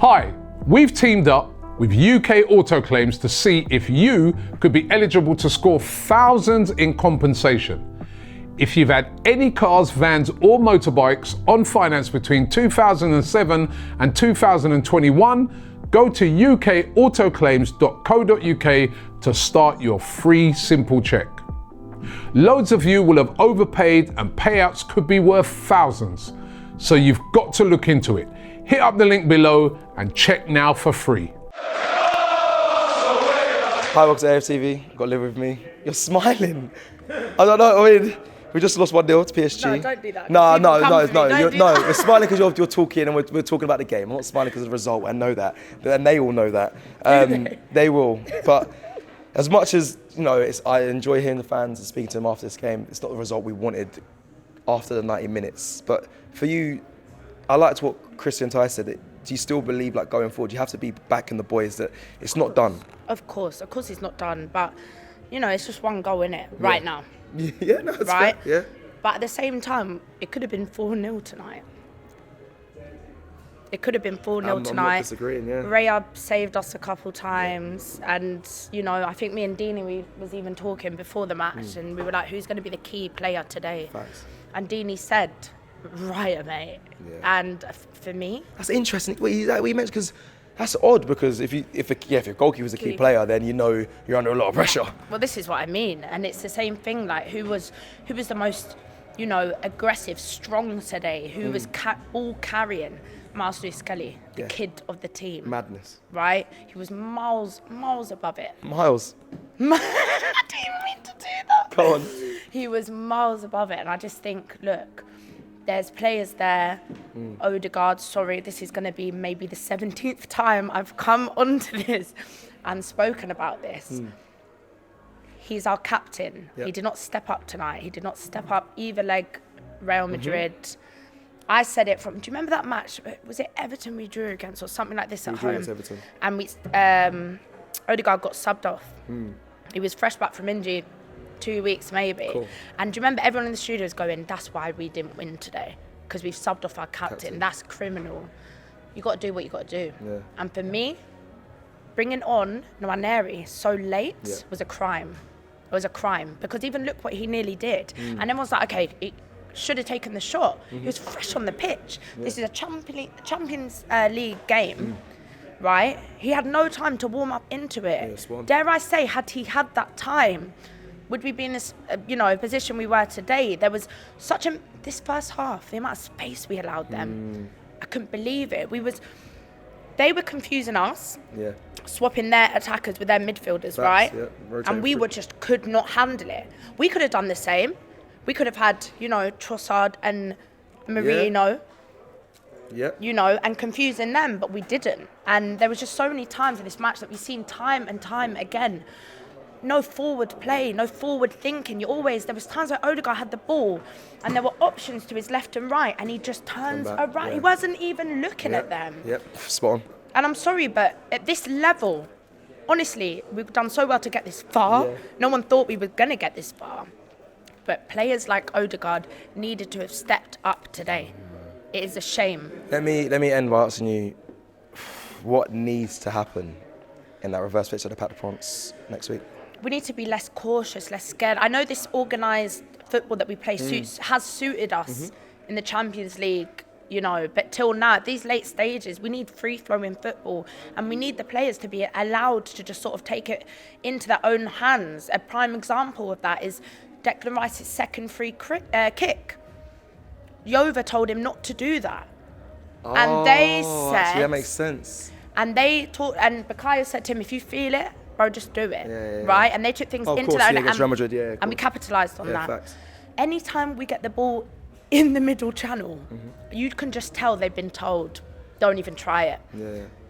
Hi, we've teamed up with UK Auto Claims to see if you could be eligible to score thousands in compensation. If you've had any cars, vans or motorbikes on finance between 2007 and 2021, go to ukautoclaims.co.uk to start your free simple check. Loads of you will have overpaid and payouts could be worth thousands, so you've got to look into it. Hit up the link below and check now for free. Hi, welcome to AFTV. Got to live with me. You're smiling. I don't know. I mean, we just lost 1-0 to PSG. No, don't do that. No. You're smiling because you're talking and we're talking about the game. I'm not smiling because of the result. I know that, and they all know that. They will. But as much as I enjoy hearing the fans and speaking to them after this game. It's not the result we wanted after the 90 minutes. But for you, I liked what Christian Ty said. Do you still believe, like, going forward, you have to be backing the boys that it's not done? Of course it's not done. But it's just one goal, innit? Right now. Yeah, no, it's right. Fair. Yeah. But at the same time, it could have been 4-0 tonight. It could have been 4-0 tonight. I'm not disagreeing, yeah. Rayab saved us a couple times, and I think me and Dini, we was even talking before the match, and we were like, who's going to be the key player today? Facts. And Dini said, Raya, mate. Yeah. And for me, that's interesting. What you mentioned, because that's odd. Because if your goalkeeper was a key player, then you're under a lot of pressure. Well, this is what I mean, and it's the same thing. Like, who was the most, aggressive, strong today? Who was all carrying? Miles Lewis Scully, the kid of the team. Madness. Right? He was miles above it. Miles. I didn't mean to do that. Go on. He was miles above it, and I just think, look, there's players there. Odegaard, sorry, this is going to be maybe the 17th time I've come onto this and spoken about this. He's our captain. Yep. He did not step up tonight. He did not step up either leg. Real Madrid. I said it do you remember that match? Was it Everton we drew against or something like this at home? Against Everton. And Odegaard got subbed off. He was fresh back from injury, 2 weeks maybe. Cool. And do you remember everyone in the studio was going, that's why we didn't win today, because we've subbed off our captain. That's criminal. You got to do what you got to do. Yeah. And for me, bringing on Nwaneri so late was a crime. It was a crime, because even look what he nearly did. And everyone's like, okay, he should have taken the shot. He was fresh on the pitch. This is a Champions League game. Right? He had no time to warm up into it. Dare I say, had he had that time, would we be in this, position we were today? There was this first half, the amount of space we allowed them. I couldn't believe it. They were confusing us, swapping their attackers with their midfielders, right? Yeah. And we just could not handle it. We could have done the same. We could have had, Trossard and Marino, and confusing them, but we didn't. And there was just so many times in this match that we've seen time and time again. No forward play, no forward thinking. There was times where Odegaard had the ball and there were options to his left and right, and he just turns around. Yeah. He wasn't even looking at them. Yep, spot on. And I'm sorry, but at this level, honestly, we've done so well to get this far. Yeah. No one thought we were going to get this far. But players like Odegaard needed to have stepped up today. It is a shame. Let me end by asking you, what needs to happen in that reverse fixture to Pac de France next week? We need to be less cautious, less scared. I know this organised football that we play has suited us in the Champions League, but till now, at these late stages, we need free-flowing football, and we need the players to be allowed to just sort of take it into their own hands. A prime example of that is Declan Rice's second free kick. Jova told him not to do that. And they said... Actually, that makes sense. And Bukayo said to him, if you feel it, bro, just do it, right? And they took things into that, against Real Madrid, and we capitalised on that. Facts. Anytime we get the ball in the middle channel, you can just tell they've been told, don't even try it.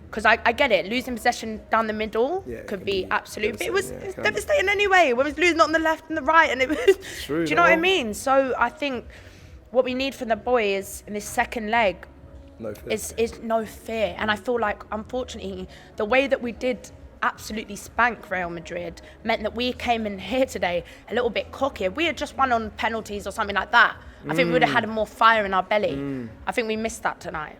Because I get it, losing possession down the middle could be absolute, but it was devastating anyway. When we was losing on the left and the right, and it was, do you know what I mean? So I think what we need from the boys in this second leg is no fear. And I feel like, unfortunately, the way that we did absolutely spank Real Madrid meant that we came in here today a little bit cocky. If we had just won on penalties or something like that, I think we would have had more fire in our belly. I think we missed that tonight.